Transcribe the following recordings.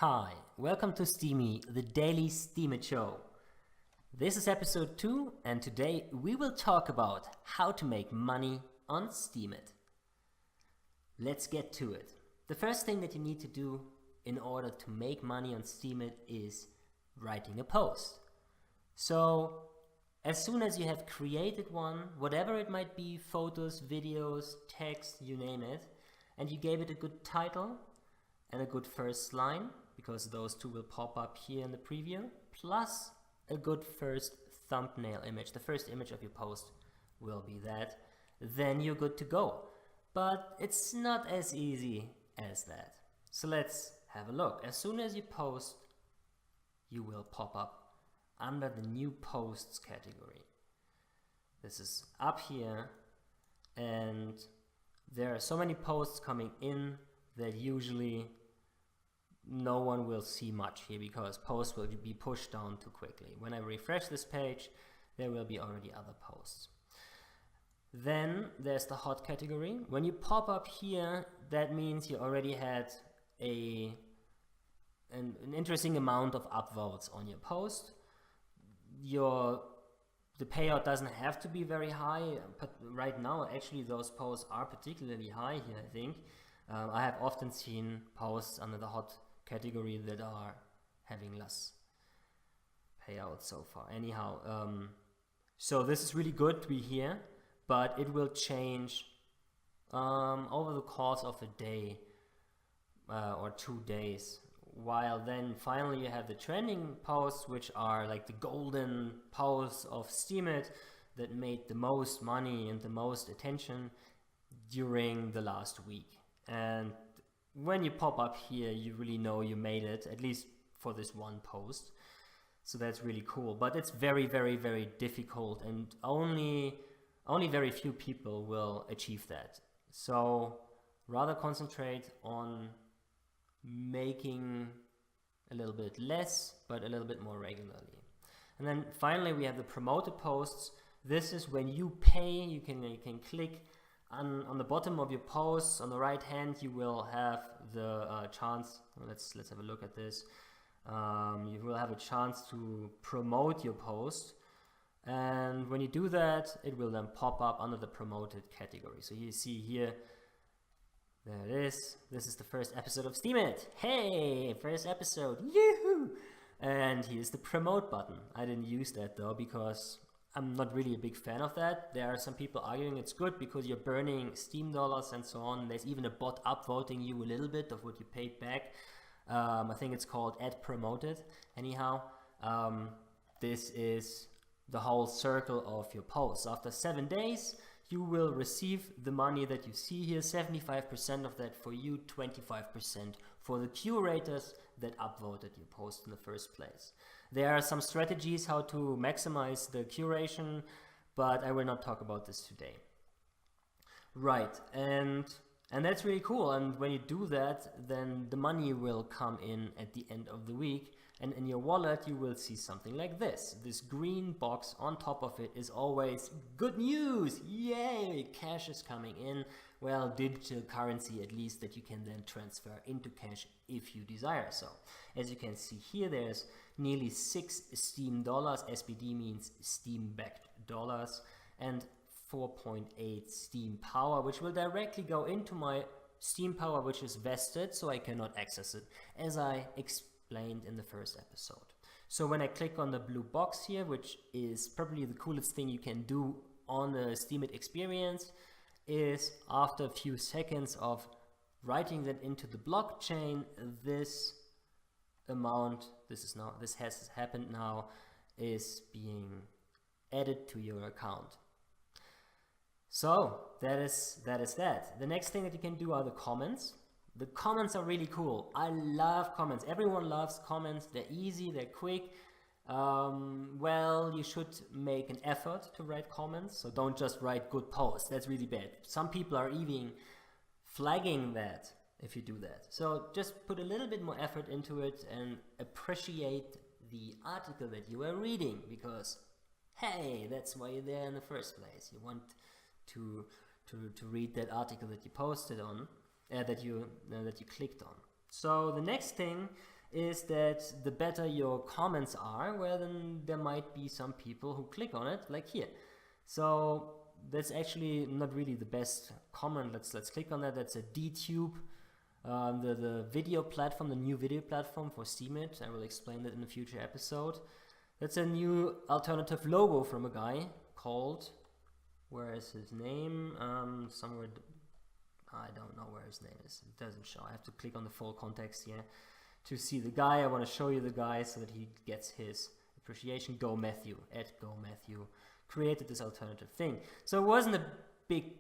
Hi, welcome to Steemit, the daily Steemit show. This is episode 2 and today we will talk about how to make money on Steemit. Let's get to it. The first thing that you need to do in order to make money on Steemit is writing a post. So as soon as you have created one, whatever it might be, photos, videos, text, you name it, and you gave it a good title and a good first line, because those two will pop up here in the preview, plus a good first thumbnail image. The first image of your post will be that. Then you're good to go. But it's not as easy as that. So let's have a look. As soon as you post, you will pop up under the new posts category. This is up here, and there are so many posts coming in that usually no one will see much here because posts will be pushed down too quickly. When I refresh this page, there will be already other posts. Then there's the hot category. When you pop up here, that means you already had an interesting amount of upvotes on your post. The payout doesn't have to be very high, but right now actually those posts are particularly high here, I think. I have often seen posts under the hot category that are having less payouts so far. Anyhow, so this is really good to be here, but it will change over the course of a day or 2 days. While then finally you have the trending posts, which are like the golden posts of Steemit that made the most money and the most attention during the last week. And when you pop up here, you really know you made it, at least for this one post. So that's really cool. But it's very, very, very difficult, and only very few people will achieve that. So rather concentrate on making a little bit less, but a little bit more regularly. And then finally we have the promoted posts. This is when you pay. You can click on the bottom of your posts. On the right hand you will have the chance, let's have a look at this. You will have a chance to promote your post, and when you do that, it will then pop up under the promoted category. So you see here, there it is. This is the first episode of Steemit. Hey, first episode, yoo-hoo! And here's the promote button. I didn't use that though because I'm not really a big fan of that. There are some people arguing it's good because you're burning Steam dollars and so on. There's even a bot upvoting you a little bit of what you paid back. I think it's called Add Promoted. Anyhow, this is the whole circle of your posts. After 7 days, you will receive the money that you see here. 75% of that for you, 25% for the curators that upvoted your post in the first place. There are some strategies how to maximize the curation, but I will not talk about this today. Right, and that's really cool. And when you do that, then the money will come in at the end of the week, and in your wallet you will see something like this. This green box on top of it is always good news. Yay, cash is coming in. Well, digital currency at least that you can then transfer into cash if you desire so. As you can see here, there's nearly 6 Steam dollars. SBD means Steam backed dollars, and 4.8 Steam power, which will directly go into my Steam power, which is vested, so I cannot access it, as I explained in the first episode. So when I click on the blue box here, which is probably the coolest thing you can do on the Steemit experience, is after a few seconds of writing that into the blockchain, this amount, this has happened now, is being added to your account. So that is that. The next thing that you can do are the comments. The comments are really cool. I love comments. Everyone loves comments. They're easy, they're quick. Well, you should make an effort to write comments, so don't just write good posts. That's really bad. Some people are even flagging that if you do that. So just put a little bit more effort into it and appreciate the article that you are reading, because hey, that's why you're there in the first place. You want to read that article that you posted on, that you clicked on. So the next thing is that the better your comments are, well, then there might be some people who click on it, like here. So that's actually not really the best comment. Let's click on that. That's a DTube, the video platform, the new video platform for Steemit. I will explain that in a future episode. That's a new alternative logo from a guy called, where is his name? Somewhere, I don't know where his name is. It doesn't show. I have to click on the full context here to see the guy. I want to show you the guy so that he gets his appreciation. Go Matthew, created this alternative thing. So it wasn't a big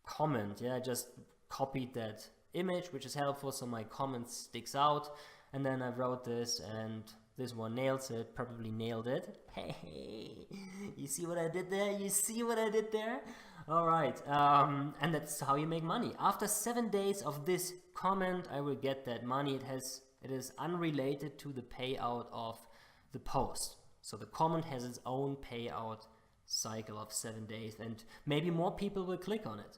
comment, yeah, I just copied that image, which is helpful, so my comment sticks out, and then I wrote this, and this one nails it, probably nailed it. Hey, you see what I did there? You see what I did there? All right, and that's how you make money. After 7 days of this comment, I will get that money. It is unrelated to the payout of the post. So the comment has its own payout cycle of 7 days, and maybe more people will click on it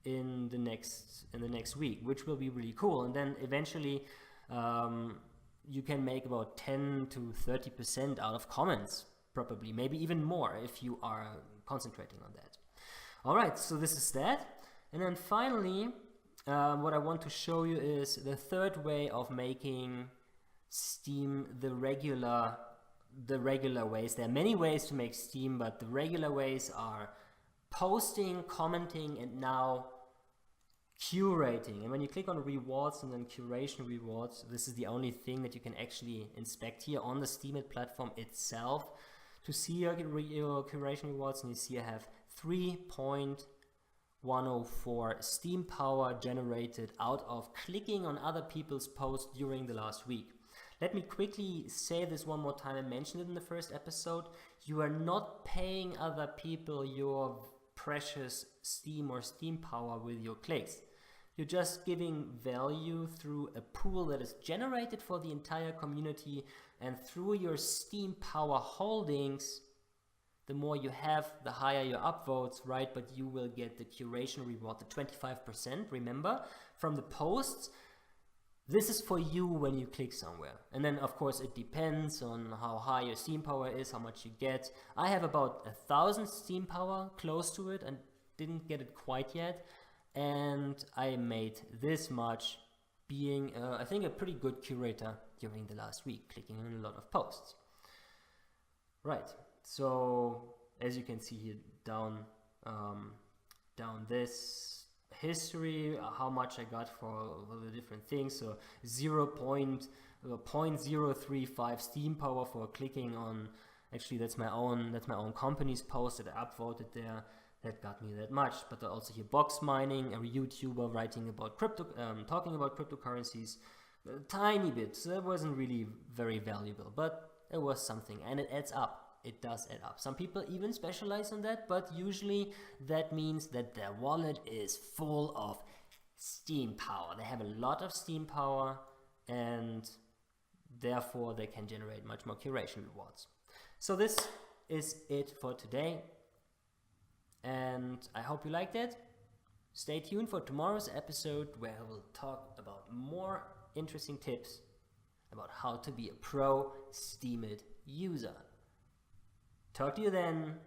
in the next week, which will be really cool. And then eventually you can make about 10 to 30% out of comments, probably, maybe even more if you are concentrating on that. All right, so this is that. And then finally, what I want to show you is the third way of making Steem the regular ways. There are many ways to make Steem, but the regular ways are posting, commenting, and now curating. And when you click on rewards and then curation rewards, this is the only thing that you can actually inspect here on the Steemit platform itself to see your curation rewards. And you see I have 3.104 Steem power generated out of clicking on other people's posts during the last week. Let me quickly say this one more time. I mentioned it in the first episode. You are not paying other people your precious Steem or Steem power with your clicks. You're just giving value through a pool that is generated for the entire community, and through your Steem power holdings, the more you have, the higher your upvotes, right? But you will get the curation reward, the 25%, remember, from the posts. This is for you when you click somewhere. And then of course it depends on how high your Steem power is, how much you get. I have about 1,000 Steem power, close to it, and didn't get it quite yet. And I made this much being, I think, a pretty good curator during the last week, clicking on a lot of posts. Right, so as you can see here down this history, how much I got for the different things. So 0.035 Steem power for clicking on, actually that's my own company's post that I upvoted there. That got me that much. But also here box mining, a YouTuber writing about crypto, talking about cryptocurrencies, a tiny bit. So that wasn't really very valuable, but it was something, and it adds up. It does add up. Some people even specialize on that, but usually that means that their wallet is full of Steem power. They have a lot of Steem power, and therefore they can generate much more curation rewards. So this is it for today, and I hope you liked it. Stay tuned for tomorrow's episode, where I will talk about more interesting tips about how to be a pro Steemit user. Talk to you then.